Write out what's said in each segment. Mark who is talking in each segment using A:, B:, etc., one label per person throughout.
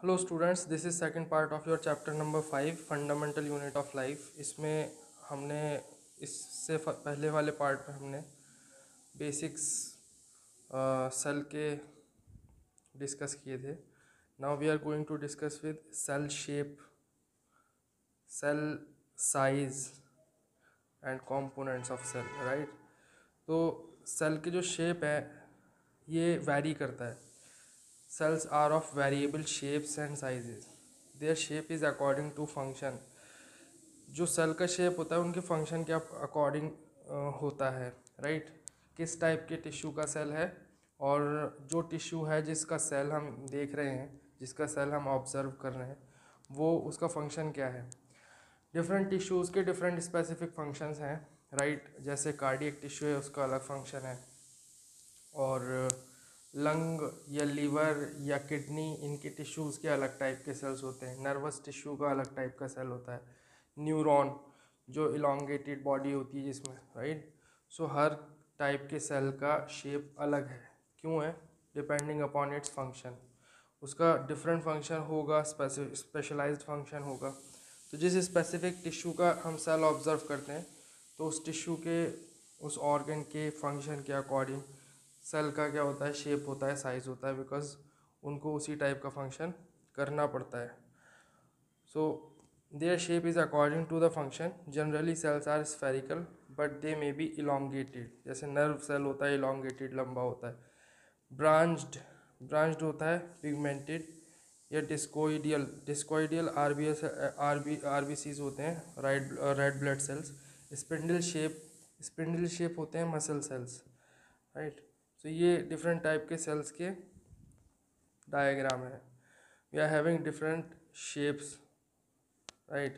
A: Hello students, this is second part of your chapter number 5 fundamental unit of life. इसमें हमने इससे पहले वाले पार्ट में हमने बेसिक्स सेल के डिस्कस किए थे। Now we are going to discuss with cell shape, cell size and components of cell, right. तो सेल की जो शेप है ये वैरी करता है। Cells are of variable shapes and sizes. Their shape is according to function. जो cell का shape होता है उनके फंक्शन के अकॉर्डिंग होता है, राइट। किस टाइप के टिश्यू का सेल है और जो टिश्यू है जिसका सेल हम देख रहे हैं, जिसका सेल हम ऑब्जर्व कर रहे हैं, वो उसका फंक्शन क्या है। डिफरेंट टिश्यूज़ के डिफरेंट स्पेसिफिक फंक्शंस हैं, राइट। जैसे कार्डियक टिश्यू है, उसका अलग फंक्शन है, और लंग या लीवर या किडनी, इनके टिश्यूज़ के अलग टाइप के सेल्स होते हैं। नर्वस टिश्यू का अलग टाइप का सेल होता है। न्यूरॉन जो इलोंगेटेड बॉडी होती है जिसमें, राइट। सो हर टाइप के सेल का शेप अलग है। क्यों है? Depending upon its function. उसका डिफरेंट फंक्शन होगा, स्पेशलाइज्ड फंक्शन होगा। तो जिस स्पेसिफिक टिश्यू का हम सेल ऑब्जर्व करते हैं तो उस टिश्यू के, उस ऑर्गन के फंक्शन के अकॉर्डिंग सेल का क्या होता है, शेप होता है, साइज होता है, बिकॉज उनको उसी टाइप का फंक्शन करना पड़ता है। So their shape is according to the function. Generally cells are spherical but they may be elongated. जैसे नर्व सेल होता है इलोंगेटेड, लंबा होता है। ब्रांच्ड होता है, पिगमेंटेड या डिस्कोइडियल। डिस्कोइडियल आरबीसीज होते हैं, red blood cells. Spindle shape होते हैं मसल सेल्स, राइट। तो ये डिफरेंट टाइप के सेल्स के डायग्राम है। We are having different shapes, right.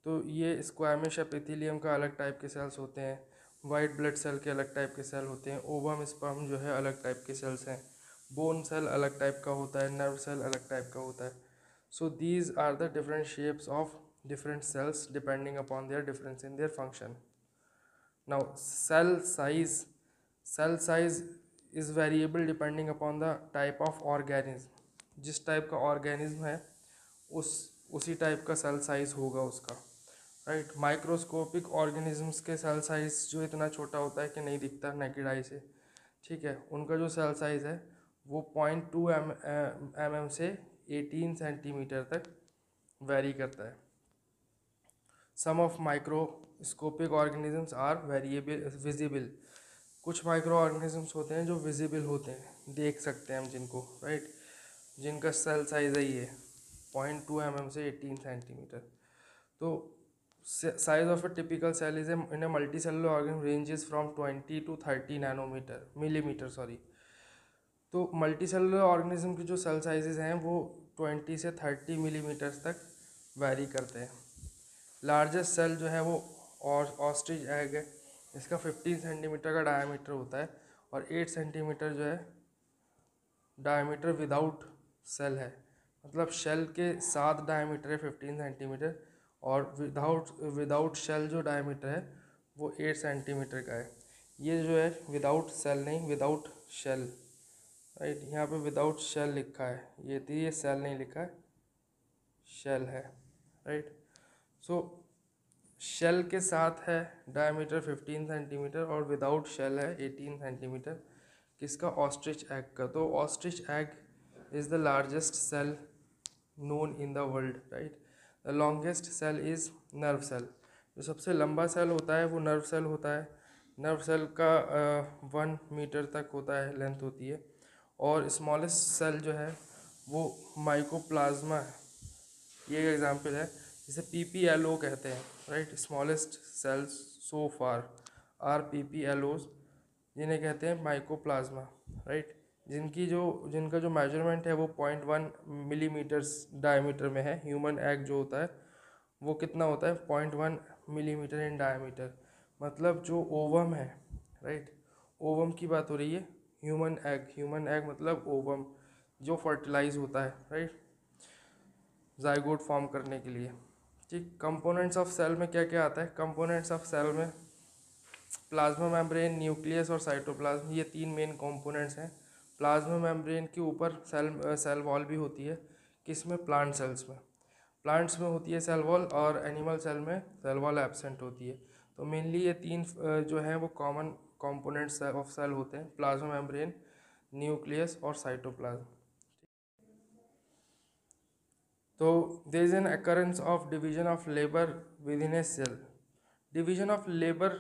A: तो ये स्क्वायमिश एपिथेलियम का अलग टाइप के सेल्स होते हैं। वाइट ब्लड सेल के अलग टाइप के सेल होते हैं। ओवम स्पर्म जो है अलग टाइप के सेल्स हैं। बोन सेल अलग टाइप का होता है। नर्व सेल अलग टाइप का होता है। So these are the different shapes of different cells depending upon their difference in their function. Now cell size is variable depending upon the type of organism. जिस type का organism है उसी type का cell size होगा उसका, right. Microscopic organisms के cell size जो इतना छोटा होता है कि नहीं दिखता नेकेड आई से, ठीक है, उनका जो सेल साइज है वो 0.2 mm से 18 सेंटीमीटर तक वेरी करता है। Some of microscopic organisms are visible. कुछ माइक्रो ऑर्गेनिजम्स होते हैं जो विजिबल होते हैं, देख सकते हैं हम जिनको, राइट। जिनका सेल साइज है ये 0.2 mm से 18 सेंटीमीटर। तो size of a typical cell is in a multi cellular organism ranges from 20 to 30 millimetre. तो मल्टी सेलुलर ऑर्गेनिज्म की जो सेल साइजेज हैं वो 20 से 30 मिलीमीटर तक वैरी करते हैं। लार्जेस्ट सेल जो है वो ऑस्ट्रिच एग है। इसका 15 सेंटीमीटर का डायमीटर होता है और 8 सेंटीमीटर जो है डायमीटर विदाउट सेल है। मतलब शेल के साथ डायमीटर है 15 सेंटीमीटर और विदाउट शेल जो डायमीटर है वो 8 सेंटीमीटर का है। ये जो है विदाउट सेल नहीं, विदाउट शेल, राइट। यहाँ पे विदाउट शेल लिखा है, ये सेल नहीं लिखा है, शेल है, राइट। सो शेल के साथ है डायमीटर 15 सेंटीमीटर और विदाउट शेल है 18 सेंटीमीटर। किसका? ऑस्ट्रिच एग का। तो ostrich egg is the largest cell known in the world, right. The longest cell is nerve cell. जो सबसे लंबा सेल होता है वो नर्व सेल होता है। नर्व सेल का 1 मीटर तक होता है, लेंथ होती है। और स्मॉलेस्ट सेल जो है वो माइकोप्लाज्मा है। ये एग्जाम्पल है, जिसे PPLO कहते हैं, right. Smallest cells so far are PPLOs, जिन्हें कहते हैं माइकोप्लाज्मा, राइट। जिनका जो मेजरमेंट है वो 0.1 मिलीमीटर्स डायमीटर में है। ह्यूमन एग जो होता है वो कितना होता है? 0.1 मिलीमीटर इन डायमीटर। मतलब जो ओवम है, राइट, ओवम की बात हो रही है। ह्यूमन एग मतलब ओवम जो फर्टिलाइज होता है, राइट, जाइगोट फॉर्म करने के लिए, ठीक। कंपोनेंट्स ऑफ सेल में क्या क्या आता है? कंपोनेंट्स ऑफ सेल में प्लाज्मा मेम्ब्रेन, न्यूक्लियस और साइटोप्लाज्म, ये 3 मेन कंपोनेंट्स हैं। प्लाज्मा मेम्ब्रेन के ऊपर सेल वॉल भी होती है। किस में? प्लांट सेल्स में। प्लांट्स में होती है सेल वॉल और एनिमल सेल में सेल वॉल एब्सेंट होती है। तो मेनली ये तीन जो हैं वो कॉमन कंपोनेंट्स ऑफ सेल होते हैं, प्लाज्मा मेम्ब्रेन, न्यूक्लियस और साइटोप्लाज्म। तो there is an occurrence of division of labour within a cell. Division of labour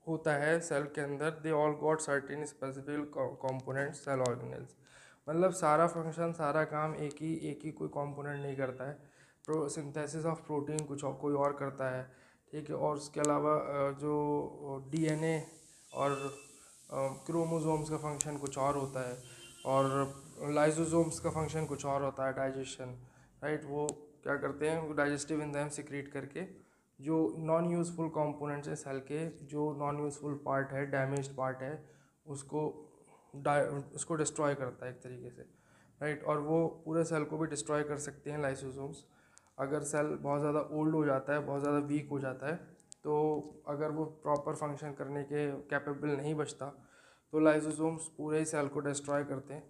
A: होता है सेल के अंदर। They all got certain specific components cell organelles. मतलब सारा फंक्शन, सारा काम एक ही कोई कंपोनेंट नहीं करता है। सिंथेसिस ऑफ प्रोटीन कुछ और कोई और करता है, ठीक है। और उसके अलावा जो डीएनए और क्रोमोसोम्स का फंक्शन कुछ और होता है, और लाइसोसोम्स का फंक्शन कुछ और होता है, डाइजेशन, राइट। वो क्या करते हैं? डाइजेस्टिव एंजाइम सिक्रीट करके जो नॉन यूज़फुल कंपोनेंट्स है सेल के, जो नॉन यूज़फुल पार्ट है, डैमेज्ड पार्ट है, उसको डिस्ट्रॉय करता है एक तरीके से, राइट। और वो पूरे सेल को भी डिस्ट्रॉय कर सकते हैं लाइसोसोम्स। अगर सेल बहुत ज़्यादा ओल्ड हो जाता है, बहुत ज़्यादा वीक हो जाता है, तो अगर वो प्रॉपर फंक्शन करने के कैपेबल नहीं बचता, तो लाइसोसोम्स पूरे ही सेल को डिस्ट्रॉय करते हैं।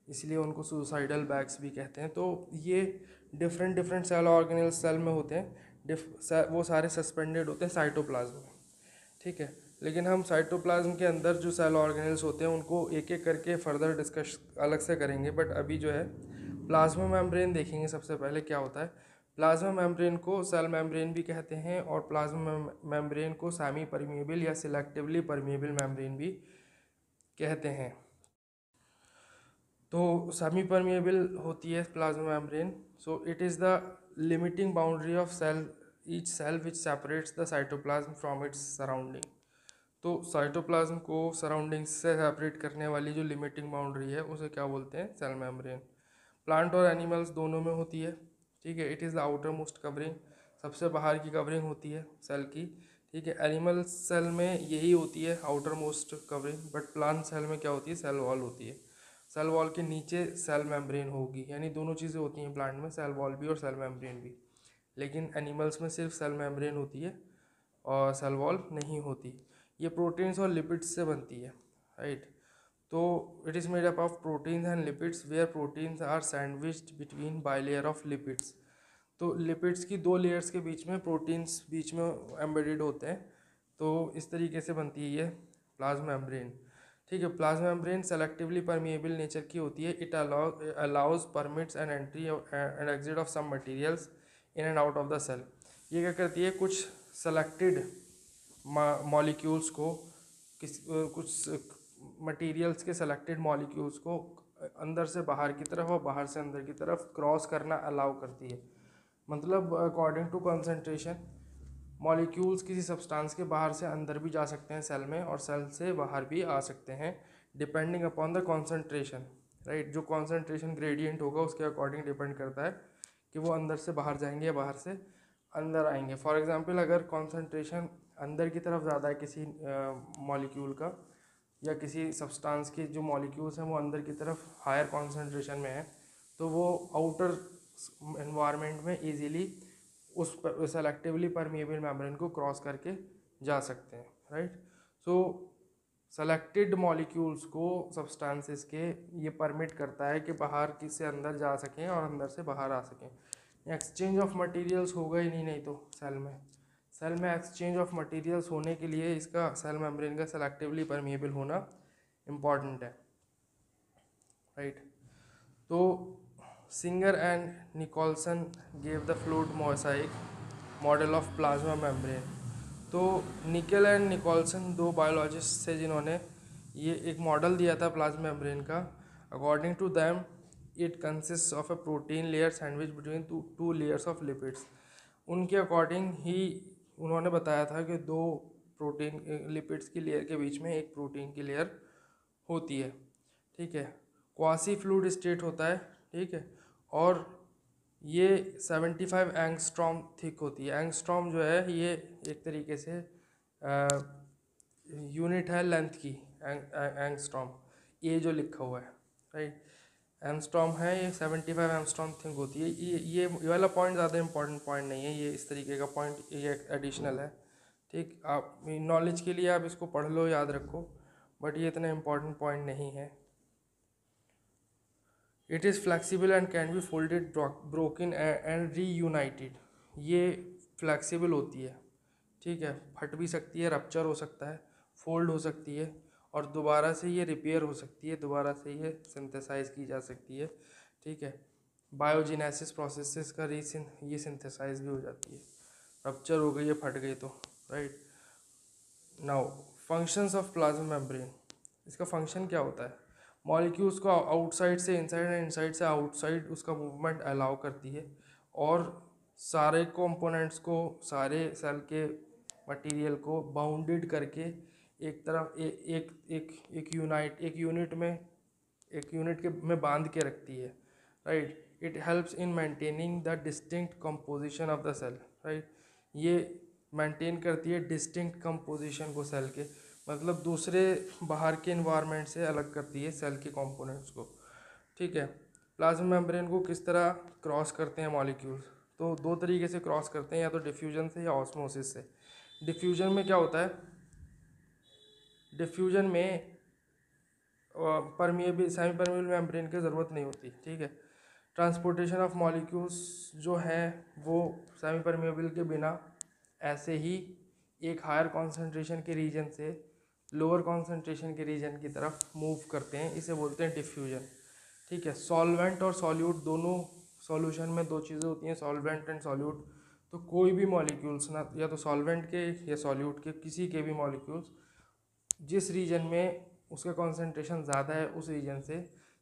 A: इसलिए उनको सुसाइडल बैग्स भी कहते हैं। तो ये डिफरेंट सेल ऑर्गेनेल्स सेल में होते हैं। वो सारे सस्पेंडेड होते हैं साइटोप्लाज्म में, ठीक है। लेकिन हम साइटोप्लाज्म के अंदर जो सेल ऑर्गेनेल्स होते हैं उनको एक एक करके फर्दर डिस्कस अलग से करेंगे। बट अभी जो है प्लाज्मा मेम्ब्रेन देखेंगे सबसे पहले क्या होता है। प्लाज्मा मेम्ब्रेन को सेल मेम्ब्रेन भी कहते हैं, और प्लाज्मा मेम्ब्रेन को सेमी परमिएबल या सिलेक्टिवली परमिएबल मेम्ब्रेन भी कहते हैं। तो सेमी परमिएबल होती है plasma membrane. So it is the limiting boundary of cell each cell which separates the cytoplasm from its surrounding. तो साइटोप्लाज्म को सराउंडिंग से सेपरेट करने वाली जो लिमिटिंग बाउंड्री है उसे क्या बोलते हैं? Cell membrane. प्लांट और एनिमल्स दोनों में होती है, ठीक है। It is the outer most covering, सबसे बाहर की कवरिंग होती है सेल की, ठीक है। एनिमल सेल में यही होती है outer most covering, but plant cell में क्या होती है? सेल वॉल होती है। सेल वॉल के नीचे सेल मेम्ब्रेन होगी, यानी दोनों चीज़ें होती हैं प्लांट में, सेल वॉल भी और सेल मेम्ब्रेन भी। लेकिन एनिमल्स में सिर्फ सेल मेम्ब्रेन होती है और सेल वॉल नहीं होती। ये प्रोटीन्स और लिपिड्स से बनती है, राइट। तो it is made up of proteins and lipids where proteins are sandwiched between bi layer of lipids. तो लिपिड्स की दो लेयर्स के बीच में प्रोटीन्स बीच में एम्बेडेड होते हैं। तो इस तरीके से बनती है ये प्लाज्मा मेम्ब्रेन, ठीक है। Plasma membrane selectively permeable nature की होती है। It allows permits and entry and exit of some materials in and out of the cell. ये क्या करती है? कुछ सेलेक्टेड मॉलिक्यूल्स को, कुछ मटेरियल्स के सेलेक्टेड मॉलिक्यूल्स को अंदर से बाहर की तरफ और बाहर से अंदर की तरफ क्रॉस करना अलाउ करती है। मतलब अकॉर्डिंग टू कंसंट्रेशन मॉलिक्यूल्स किसी सब्सटेंस के बाहर से अंदर भी जा सकते हैं सेल में, और सेल से बाहर भी आ सकते हैं, depending upon the concentration, right. जो कॉन्सेंट्रेशन ग्रेडियंट होगा उसके अकॉर्डिंग डिपेंड करता है कि वो अंदर से बाहर जाएंगे या बाहर से अंदर आएंगे। फॉर एग्जांपल, अगर कॉन्सेंट्रेशन अंदर की तरफ ज़्यादा है किसी मॉलिक्यूल का, या किसी सब्सटेंस के जो मॉलिक्यूल्स हैं वो अंदर की तरफ हायर कॉन्सेंट्रेशन में है, तो वो आउटर एनवायरनमेंट में इजीली उस सेलेक्टिवली परमिएबल मेम्ब्रेन को क्रॉस करके जा सकते हैं, राइट। सो सेलेक्टेड मॉलिक्यूल्स को सब्सटेंसेस के ये परमिट करता है कि बाहर किसी अंदर जा सकें और अंदर से बाहर आ सकें। एक्सचेंज ऑफ मटेरियल्स होगा ही नहीं तो सेल में एक्सचेंज ऑफ मटेरियल्स होने के लिए इसका सेल मेम्ब्रेन का सेलेक्टिवली परमिएबल होना इम्पॉर्टेंट है, राइट। तो Singer and Nicolson gave the fluid mosaic model of plasma membrane. तो निकेल एंड निकोलसन दो बायोलॉजिस्ट थे जिन्होंने ये एक मॉडल दिया था प्लाज्मा मेम्ब्रेन का। According to them it consist of a protein layer sandwich between two layers of lipids. उनके अकॉर्डिंग ही उन्होंने बताया था कि दो प्रोटीन लिपिड्स की लेयर के बीच में एक प्रोटीन की लेयर होती है, ठीक है। क्वासी फ्लूइड स्टेट होता है, ठीक है। और ये 75 एंगस्ट्रॉम थिक होती है। एंगस्ट्रॉम जो है ये एक तरीके से यूनिट है लेंथ की। एंगस्ट्रॉम ये जो लिखा हुआ है, राइट, एंगस्ट्रॉम है, ये 75 एंगस्ट्रॉम थिक होती है। ये वाला पॉइंट ज़्यादा इंपॉर्टेंट पॉइंट नहीं है, ये इस तरीके का पॉइंट ये एडिशनल है, ठीक। आप नॉलेज के लिए आप इसको पढ़ लो, याद रखो, बट ये इतना इम्पोर्टेंट पॉइंट नहीं है। It is flexible and can be folded, broken and reunited. ये फ्लेक्सिबल होती है, ठीक है, फट भी सकती है, रप्चर हो सकता है, फोल्ड हो सकती है, और दोबारा से ये रिपेयर हो सकती है, दोबारा से ये सिंथेसाइज की जा सकती है, ठीक है। बायोजिनेसिस प्रोसेसेस का ये सिंथेसाइज भी हो जाती है। रप्चर हो गई है, फट गई तो, right. Now functions of plasma membrane, इसका फंक्शन क्या होता है? मॉलिक्यूल्स को आउटसाइड से इनसाइड एंड इनसाइड से आउटसाइड उसका मूवमेंट अलाउ करती है, और सारे कंपोनेंट्स को, सारे सेल के मटेरियल को बाउंडेड करके एक तरफ एक यूनिट के में बांध के रखती है, right. It helps in maintaining the distinct composition of the cell, right. ये मेंटेन करती है डिस्टिंक्ट कंपोजिशन को सेल के, मतलब दूसरे बाहर के इन्वायरमेंट से अलग करती है सेल के कंपोनेंट्स को, ठीक है। प्लाज्मा मेम्ब्रेन को किस तरह क्रॉस करते हैं मॉलिक्यूल्स? तो दो तरीके से क्रॉस करते हैं, या तो डिफ्यूजन से या ऑस्मोसिस से। डिफ्यूजन में क्या होता है? डिफ्यूजन में परमिएबल सेमी परमिएबल मेम्ब्रेन की ज़रूरत नहीं होती, ठीक है। ट्रांसपोर्टेशन ऑफ मॉलिक्यूल्स जो है वो सेमी परमिएबल के बिना ऐसे ही एक हायर कॉन्सेंट्रेशन के रीजन से लोअर कॉन्सेंट्रेशन के रीजन की तरफ मूव करते हैं, इसे बोलते हैं डिफ्यूजन, ठीक है। सॉल्वेंट और सॉल्यूट दोनों, सॉल्यूशन में दो चीज़ें होती हैं, सॉल्वेंट एंड सॉल्यूट। तो कोई भी मॉलिक्यूल्स ना, या तो सॉल्वेंट के या सॉल्यूट के, किसी के भी मॉलिक्यूल्स जिस रीजन में उसका कॉन्सेंट्रेशन ज़्यादा है उस रीजन से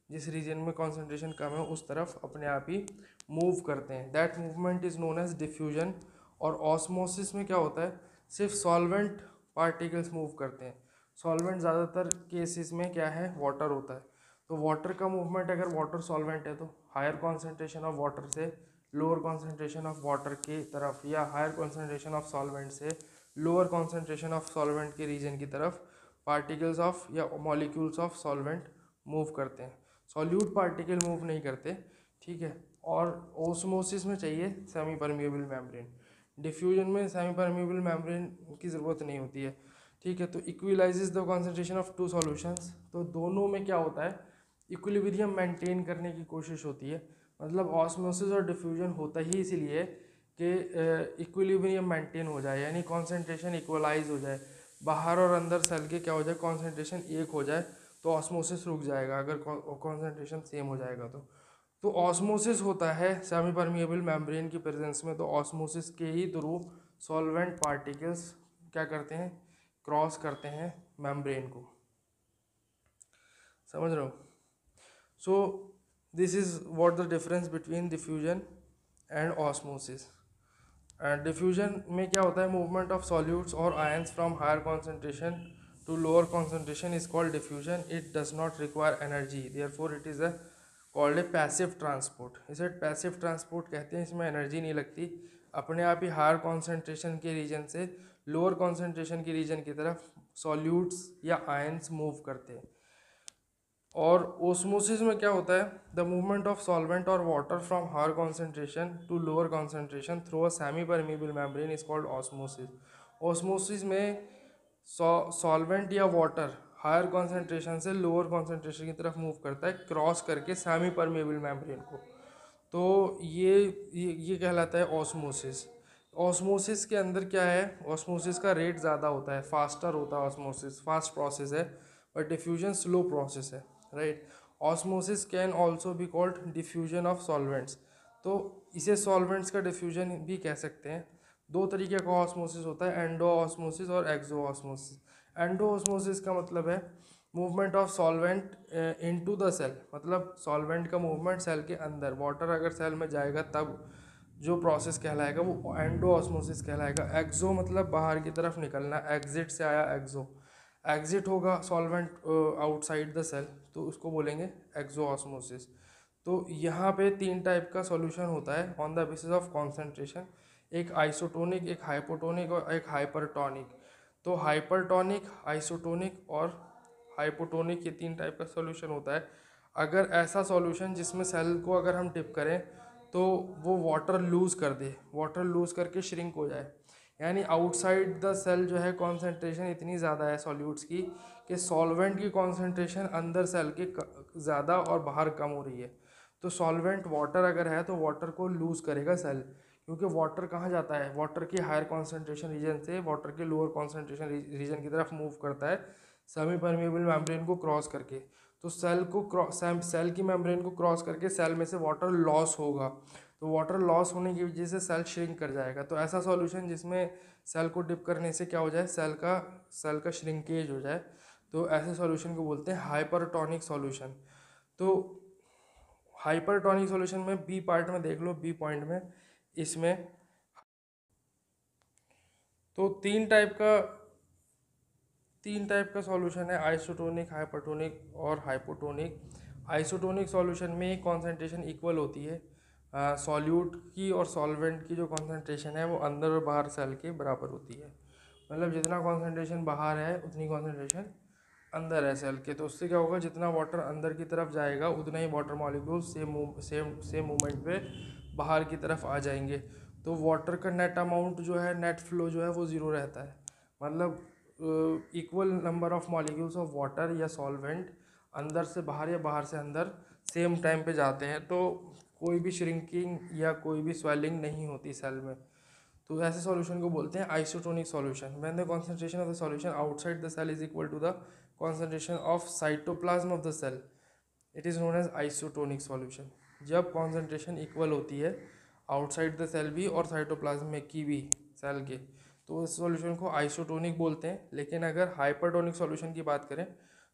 A: जिस रीजन में कॉन्सेंट्रेशन कम है उस तरफ अपने आप ही मूव करते हैं। That movement is known as diffusion. और ऑस्मोसिस में क्या होता है? सिर्फ सॉल्वेंट पार्टिकल्स मूव करते हैं। सॉल्वेंट ज़्यादातर केसेस में क्या है? वाटर होता है। तो वाटर का मूवमेंट, अगर वाटर सॉल्वेंट है तो हायर कॉन्सेंट्रेशन ऑफ वाटर से लोअर कॉन्सेंट्रेशन ऑफ वाटर की तरफ, या हायर कॉन्सेंट्रेशन ऑफ सॉल्वेंट से लोअर कॉन्सेंट्रेशन ऑफ सॉल्वेंट के रीजन की तरफ पार्टिकल्स ऑफ या मॉलिक्यूल्स ऑफ सॉल्वेंट मूव करते हैं। सॉल्यूट पार्टिकल मूव नहीं करते, ठीक है। और ओस्मोसिस में चाहिए सेमी परमिएबल मेम्ब्रेन। डिफ्यूजन में सेमी परमिएबल मेम्ब्रेन की ज़रूरत नहीं होती है, ठीक है। तो equalises the concentration of two solutions, तो दोनों में क्या होता है? इक्विलिब्रियम मेंटेन करने की कोशिश होती है। मतलब ऑस्मोसिस और डिफ्यूजन होता ही इसीलिए कि इक्विलिब्रियम मेंटेन हो जाए, यानी कॉन्सेंट्रेशन इक्वलाइज हो जाए, बाहर और अंदर सेल के क्या हो जाए? कॉन्सेंट्रेशन एक हो जाए, तो ऑस्मोसिस रुक जाएगा। अगर कॉन्सेंट्रेशन सेम हो जाएगा तो ऑस्मोसिस होता है सेमी परमिएबल मेम्ब्रेन की प्रेजेंस में। तो ऑस्मोसिस के ही थ्रू सॉल्वेंट पार्टिकल्स क्या करते हैं? क्रॉस करते हैं मेम्ब्रेन को। समझ रहे हो? So this is what the difference between diffusion and osmosis. Diffusion में क्या होता है? मूवमेंट ऑफ सॉल्यूट्स और ions from higher concentration to lower concentration is called diffusion. It does not require energy, therefore it is called a passive transport. इसे passive transport कहते हैं, इसमें energy नहीं लगती, अपने आप ही हायर कॉन्सेंट्रेशन के रीजन से लोअर कॉन्सेंट्रेशन के रीजन की तरफ सॉल्यूट्स या आयंस मूव करते हैं। और ओस्मोसिस में क्या होता है? द मूवमेंट ऑफ सॉल्वेंट और water from higher concentration to lower concentration through a semi permeable membrane is called osmosis. Osmosis में सॉल्वेंट या वाटर हायर कॉन्सेंट्रेशन से लोअर कॉन्सेंट्रेशन की तरफ मूव करता है, क्रॉस करके सेमी परमिएबल मेम्ब्रेन को। तो ये कहलाता है ऑस्मोसिस। ऑस्मोसिस के अंदर क्या है? ऑस्मोसिस का रेट ज़्यादा होता है, फास्टर होता है, ऑस्मोसिस फास्ट प्रोसेस है, और डिफ्यूजन स्लो प्रोसेस है, right. Osmosis can also be called diffusion of solvents. तो इसे सॉल्वेंट्स का डिफ्यूजन भी कह सकते हैं। दो तरीके का ऑस्मोसिस होता है, एंडो ऑस्मोसिस और एक्सो ऑस्मोसिस। एंडो ऑस्मोसिस का मतलब है movement of solvent into the cell, मतलब सॉल्वेंट का मूवमेंट सेल के अंदर, वाटर अगर सेल में जाएगा तब जो प्रोसेस कहलाएगा वो एंडो ऑस्मोसिस कहलाएगा। एक्सो मतलब बाहर की तरफ निकलना, एग्जिट से आया एक्सो, एग्जिट होगा सॉल्वेंट आउटसाइड द सेल, तो उसको बोलेंगे एक्सो ऑस्मोसिस। तो यहाँ पे तीन टाइप का सॉल्यूशन होता है on the basis of concentration, एक आइसोटोनिक, एक हाइपोटोनिक और एक हाइपरटोनिक। तो हाइपरटोनिक, आइसोटोनिक और हाइपोटोनिक, ये तीन टाइप का सॉल्यूशन होता है। अगर ऐसा सॉल्यूशन जिसमें सेल को अगर हम डिप करें तो वो वाटर लूज़ कर दे, वाटर लूज़ करके श्रिंक हो जाए, यानी आउटसाइड द सेल जो है कॉन्सेंट्रेशन इतनी ज़्यादा है सॉल्यूट्स की कि सॉल्वेंट की कॉन्सेंट्रेशन अंदर सेल के ज़्यादा और बाहर कम हो रही है, तो सॉल्वेंट वाटर अगर है तो वाटर को लूज करेगा सेल, क्योंकि वाटर कहाँ जाता है, वाटर की हायर कॉन्सेंट्रेशन रीजन से वाटर के लोअर कॉन्सेंट्रेशन रीजन की तरफ मूव करता है सेमी परमेबल मेम्ब्रेन को क्रॉस करके। तो सेल की मेम्ब्रेन को क्रॉस करके सेल में से वाटर लॉस होगा, तो वाटर लॉस होने की वजह से सेल श्रिंक कर जाएगा। तो ऐसा सॉल्यूशन जिसमें सेल को डिप करने से क्या हो जाए, सेल का श्रिंकेज हो जाए, तो ऐसे सॉल्यूशन को बोलते हैं हाइपरटोनिक सॉल्यूशन। तो हाइपरटोनिक सॉल्यूशन में बी पार्ट में देख लो, बी पॉइंट में इसमें तो तीन टाइप का सॉल्यूशन है, आइसोटोनिक, हाइपरटोनिक और हाइपोटोनिक। आइसोटोनिक सॉल्यूशन में कॉन्सेंट्रेशन इक्वल होती है, सॉल्यूट की और सॉल्वेंट की जो कॉन्सेंट्रेशन है वो अंदर और बाहर सेल के बराबर होती है। मतलब जितना कॉन्सेंट्रेशन बाहर है उतनी कॉन्सेंट्रेशन अंदर है सेल के। तो उससे क्या होगा, जितना वाटर अंदर की तरफ जाएगा उतना ही वाटर मॉलिक्यूल सेम मूवमेंट पे बाहर की तरफ आ जाएंगे। तो वाटर का नेट अमाउंट जो है, नेट फ्लो जो है वो ज़ीरो रहता है। मतलब equal number of molecules of water या सॉल्वेंट अंदर से बाहर या बाहर से अंदर सेम टाइम पे जाते हैं, तो कोई भी श्रिंकिंग या कोई भी स्वेलिंग नहीं होती सेल में। तो ऐसे सॉल्यूशन को बोलते हैं isotonic solution. When the concentration of the solution outside the cell is equal to the concentration of cytoplasm of the cell, it is known as isotonic solution. जब कॉन्सेंट्रेशन इक्वल होती है outside the cell भी और cytoplasm में की भी cell के, तो इस सॉल्यूशन को आइसोटोनिक बोलते हैं। लेकिन अगर हाइपरटोनिक सॉल्यूशन की बात करें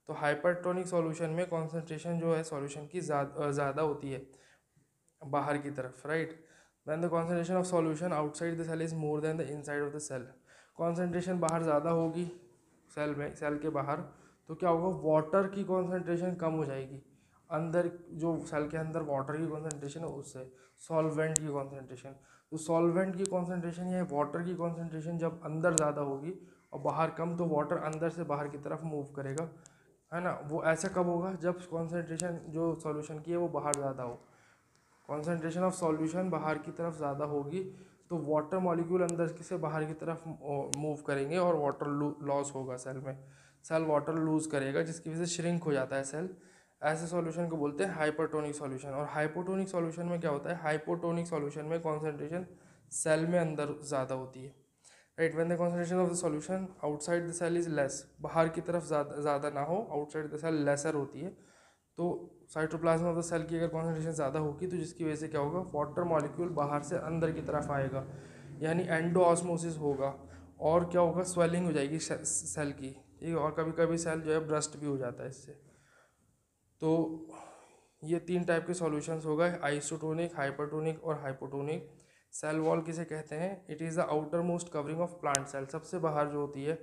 A: तो हाइपरटोनिक सॉल्यूशन में कॉन्सेंट्रेशन जो है सॉल्यूशन की ज़्यादा होती है बाहर की तरफ, right. When the concentration of solution outside the cell is more than the inside of the cell, concentration बाहर ज़्यादा होगी सेल में, सेल के बाहर, तो क्या होगा, वाटर की कॉन्सेंट्रेशन कम हो जाएगी। अंदर जो सेल के अंदर वाटर की कॉन्सेंट्रेशन है उससे सॉल्वेंट की कॉन्सेंट्रेशन, तो सॉल्वेंट की कॉन्सेंट्रेशन या वाटर की कॉन्सेंट्रेशन जब अंदर ज़्यादा होगी और बाहर कम, तो वाटर अंदर से बाहर की तरफ मूव करेगा, है ना। वो ऐसा कब होगा, जब कॉन्सेंट्रेशन जो सॉल्यूशन की है वो बाहर ज़्यादा हो। कॉन्सेंट्रेशन ऑफ सॉल्यूशन बाहर की तरफ ज़्यादा होगी तो वाटर मॉलिक्यूल अंदर से बाहर की तरफ मूव करेंगे और वाटर लॉस होगा सेल में, सेल वाटर लूज करेगा जिसकी वजह से श्रिंक हो जाता है सेल। ऐसे सॉल्यूशन को बोलते हैं हाइपरटोनिक सॉल्यूशन। और हाइपोटोनिक सॉल्यूशन में क्या होता है, हाइपोटोनिक सॉल्यूशन में कॉन्सेंट्रेशन सेल में अंदर ज़्यादा होती है, right. When the concentration of the solution outside the cell is less, बाहर की तरफ ज़्यादा ना हो, आउटसाइड द सेल लेसर होती है, तो साइटोप्लाज्म ऑफ द सेल की अगर कॉन्सेंट्रेशन ज़्यादा होगी तो जिसकी वजह से क्या होगा, वाटर मॉलिक्यूल बाहर से अंदर की तरफ आएगा, यानी एंडोऑस्मोसिस होगा, और क्या होगा, स्वेलिंग हो जाएगी सेल की, ठीक है। और कभी कभी सेल जो है ब्रस्ट भी हो जाता है इससे। तो ये तीन टाइप के सॉल्यूशंस हो गए, आइसोटोनिक, हाइपरटोनिक और हाइपोटोनिक। सेल वॉल किसे कहते हैं, it is the outer most covering of plant cell, सबसे बाहर जो होती है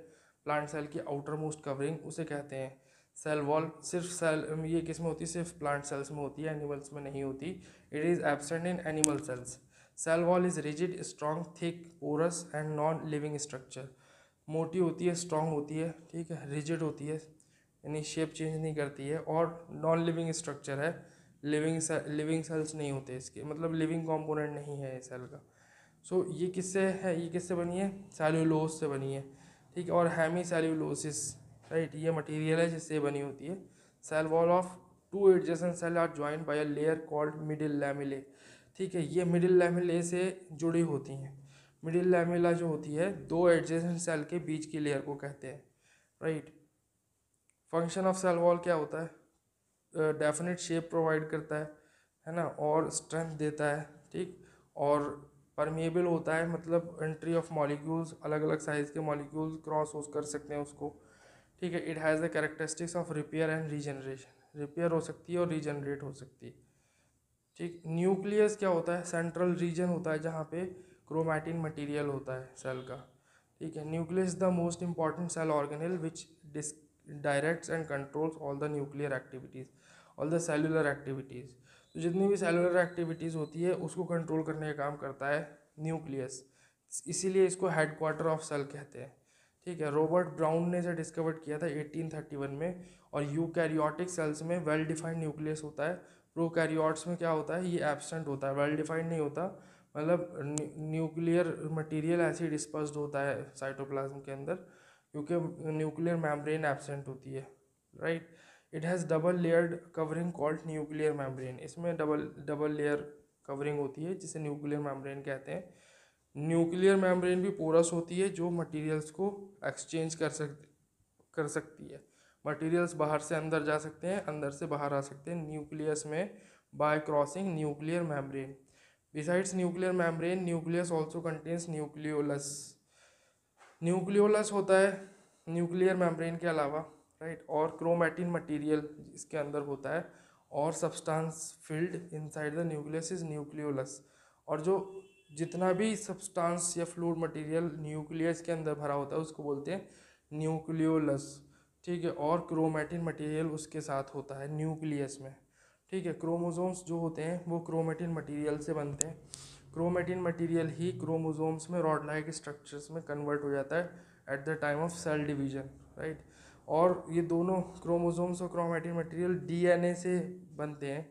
A: प्लांट सेल की आउटर मोस्ट कवरिंग उसे कहते हैं सेल वॉल। सिर्फ सेल, ये किस में होती है, सिर्फ प्लांट सेल्स में होती है, एनिमल्स में नहीं होती। It is absent in animal cells. Cell wall is rigid, strong, thick, porous and non living structure. मोटी होती है, स्ट्रॉन्ग होती है, ठीक है, रिजिड होती है यानी शेप चेंज नहीं करती है, और नॉन लिविंग स्ट्रक्चर है, लिविंग सेल्स नहीं होते इसके, मतलब लिविंग कंपोनेंट नहीं है ये सेल का। सो ये किससे है, ये किससे बनी है, सेल्यूलोज से बनी है, ठीक है। और हेमी सेल्यूलोसिस, राइट, ये मटेरियल है जिससे बनी होती है। Cell wall of two adjacent cell are joined by a layer called middle lamellae, ठीक है। ये मिडिल लैमिले से जुड़ी होती हैं। मिडिल लैमिला जो होती है दो एडजेसेंट सेल के बीच की लेयर को कहते हैं, right. Function of cell wall क्या होता है, डेफिनेट शेप प्रोवाइड करता है ना, और स्ट्रेंथ देता है, ठीक। और परमिएबल होता है, मतलब एंट्री ऑफ मॉलिक्यूल्स, अलग अलग साइज़ के मॉलिक्यूल्स क्रॉस कर सकते हैं उसको, ठीक है। It has the characteristics of repair and regeneration, repair हो सकती है और रीजनरेट हो सकती है, ठीक। न्यूक्लियस क्या होता है, सेंट्रल रीजन होता है जहाँ पे क्रोमैटिन मटेरियल होता है सेल का, ठीक है। Nucleus the most important cell organelle which directs and controls all the nuclear activities, all the cellular activities. तो जितनी भी सेलुलर एक्टिविटीज़ होती है उसको कंट्रोल करने का काम करता है न्यूक्लियस, इसीलिए इसको हेड क्वार्टर ऑफ सेल कहते हैं, ठीक है। रॉबर्ट ब्राउन ने इसे डिस्कवर किया था 1831 में। और यूकैरियोटिक सेल्स में वेल डिफाइंड न्यूक्लियस होता है, प्रोकैरियोट्स में क्या होता है, ये एब्सेंट होता है, वेल डिफाइंड नहीं होता, मतलब न्यूक्लियर मटेरियल ऐसे ही डिस्पर्स्ड होता है साइटोप्लाज्म के अंदर, क्योंकि न्यूक्लियर मेम्ब्रेन एब्सेंट होती है, right. It has double layered covering called nuclear membrane. इसमें डबल लेयर कवरिंग होती है जिसे न्यूक्लियर मेम्ब्रेन कहते हैं। न्यूक्लियर मेम्ब्रेन भी पोरस होती है जो मटेरियल्स को एक्सचेंज कर सकती है। मटेरियल्स बाहर से अंदर जा सकते हैं, अंदर से बाहर आ सकते हैं न्यूक्लियस में bye crossing nuclear membrane. Besides nuclear membrane, nucleus also contains nucleolus. Nucleolus होता है न्यूक्लियर मेम्ब्रेन के अलावा, राइट। और क्रोमैटिन मटेरियल इसके अंदर होता है, और substance field inside the nucleus is nucleolus. और जो जितना भी सब्सटेंस या फ्लूइड मटेरियल न्यूक्लियस के अंदर भरा होता है उसको बोलते हैं न्यूक्लियोलस, ठीक है। और क्रोमैटिन मटेरियल उसके साथ होता है न्यूक्लियस में, ठीक है। क्रोमोसोम्स जो होते हैं वो क्रोमैटिन मटेरियल से बनते हैं। क्रोमैटिन मटेरियल ही क्रोमोसोम्स में रॉड लाइक स्ट्रक्चर्स में कन्वर्ट हो जाता है at the time of cell division, right. और ये दोनों क्रोमोसोम्स और क्रोमैटिन मटेरियल डीएनए से बनते हैं।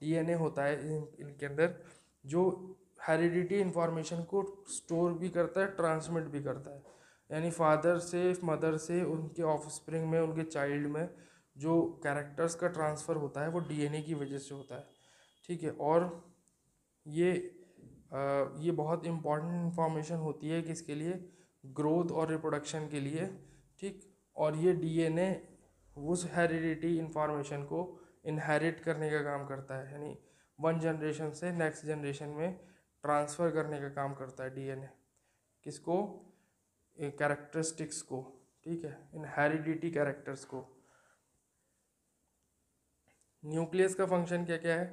A: डीएनए होता है इनके अंदर जो हेरिडिटी इंफॉर्मेशन को स्टोर भी करता है, ट्रांसमिट भी करता है। यानी फादर से मदर से उनके ऑफस्प्रिंग में, उनके चाइल्ड में जो कैरेक्टर्स का ट्रांसफ़र होता है वो डीएनए की वजह से होता है, ठीक है। और ये बहुत इम्पॉर्टेंट इंफॉर्मेशन होती है किसके लिए, ग्रोथ और रिप्रोडक्शन के लिए, ठीक। और ये डीएनए उस हेरिडिटी इंफॉर्मेशन को इनहेरिट करने का काम करता है, यानी वन जनरेशन से नेक्स्ट जनरेशन में ट्रांसफ़र करने का काम करता है डीएनए। किसको, कैरेक्टरिस्टिक्स को, ठीक है, इनहेरिडिटी कैरेक्टर्स को। न्यूक्लियस का फंक्शन क्या क्या है,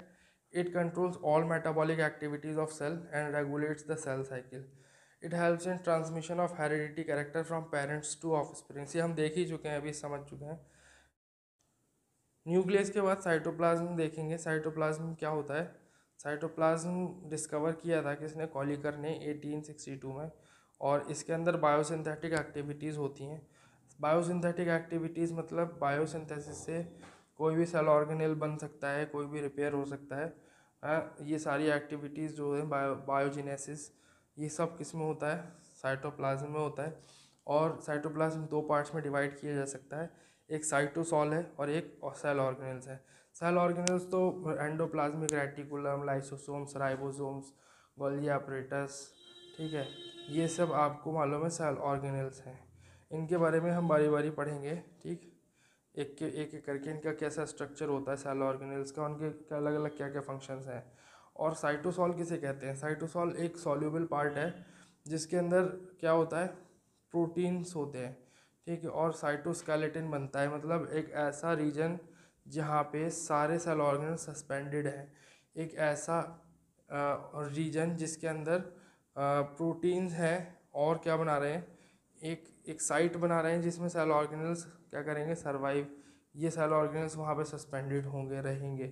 A: it controls all metabolic activities of cell and regulates the cell cycle. It helps in transmission of heredity character from parents to offspring. ये हम देख ही चुके हैं, अभी समझ चुके हैं। न्यूक्लियस के बाद साइटोप्लाज्म देखेंगे। साइटोप्लाज्म क्या होता है, साइटोप्लाज्म डिस्कवर किया था किसने, कॉलिकर ने 1862 में। और इसके अंदर बायोसिंथेटिक एक्टिविटीज़ होती हैं। बायोसिंथेटिक एक्टिविटीज़ मतलब बायोसिंथेसिस से कोई भी सेल ऑर्गेनेल बन सकता है, कोई भी रिपेयर हो सकता है। ये सारी एक्टिविटीज़ जो है बायोजेनेसिस, ये सब किस में होता है, साइटोप्लाज्म में होता है। और साइटोप्लाज्म दो पार्ट्स में डिवाइड किया जा सकता है, एक साइटोसॉल है और एक सेल ऑर्गेनेल्स है। सेल ऑर्गेनेल्स तो endoplasmic reticulum, lysosomes, ribosomes, Golgi apparatus, ठीक है, ये सब आपको मालूम है सेल ऑर्गेनेल्स हैं। इनके बारे में हम बारी बारी पढ़ेंगे, ठीक। एक करके इनका कैसा स्ट्रक्चर होता है सेल ऑर्गेनेल्स का, उनके अलग अलग क्या क्या फंक्शंस हैं। और साइटोसॉल किसे कहते हैं, साइटोसॉल एक सॉल्यूबल पार्ट है जिसके अंदर क्या होता है, प्रोटीन्स होते हैं, ठीक है। और साइटोस्केलेटन बनता है, मतलब एक ऐसा रीजन जहाँ पे सारे सेल ऑर्गेन सस्पेंडेड हैं, एक ऐसा रीजन जिसके अंदर प्रोटीन्स हैं और क्या बना रहे हैं, एक साइट बना रहे हैं जिसमें सेल ऑर्गेनल्स क्या करेंगे, सर्वाइव। ये सेल ऑर्गेनल्स वहाँ पे सस्पेंडेड होंगे, रहेंगे,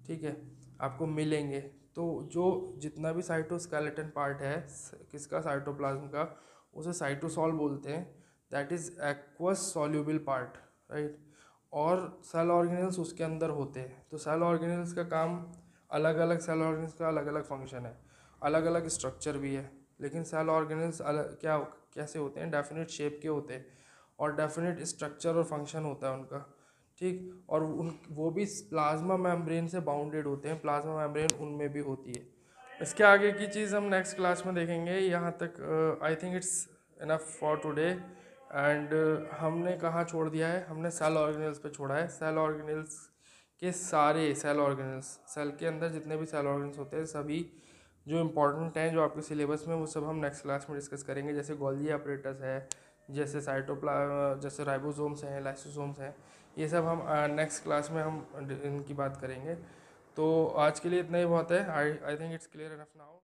A: ठीक है, आपको मिलेंगे। तो जो जितना भी साइटोस्केलेटन पार्ट है किसका, साइटोप्लाज्म का, उसे साइटोसॉल बोलते हैं। That is aqueous soluble part, right. और सेल ऑर्गेनल्स उसके अंदर होते हैं। तो सेल ऑर्गेनल्स का काम, अलग अलग सेल ऑर्गेनल्स का अलग अलग फंक्शन है, अलग अलग स्ट्रक्चर भी है। लेकिन सेल ऑर्गेनल्स अलग क्या कैसे होते हैं, डेफिनेट शेप के होते हैं और डेफिनेट स्ट्रक्चर और फंक्शन होता है उनका, ठीक। और उन वो भी प्लाज्मा मेम्ब्रेन से बाउंडेड होते हैं, प्लाज्मा मेम्ब्रेन उनमें भी होती है। इसके आगे की चीज़ हम नेक्स्ट क्लास में देखेंगे। यहाँ तक I think it's enough for today. And हमने कहाँ छोड़ दिया है, हमने सेल ऑर्गेनल्स पे छोड़ा है। सेल ऑर्गेनल्स के सारे सेल ऑर्गेनल्स, सेल के अंदर जितने भी सेल ऑर्गेनल्स होते हैं सभी जो इंपॉर्टेंट हैं जो आपके सिलेबस में, वो सब हम नेक्स्ट क्लास में डिस्कस करेंगे। जैसे गोल्गी apparatus है, जैसे जैसे राइबोसोम्स हैं, लाइसोसोम्स हैं, ये सब हम नेक्स्ट क्लास में हम इनकी बात करेंगे। तो आज के लिए इतना ही बहुत है। I think it's clear enough now.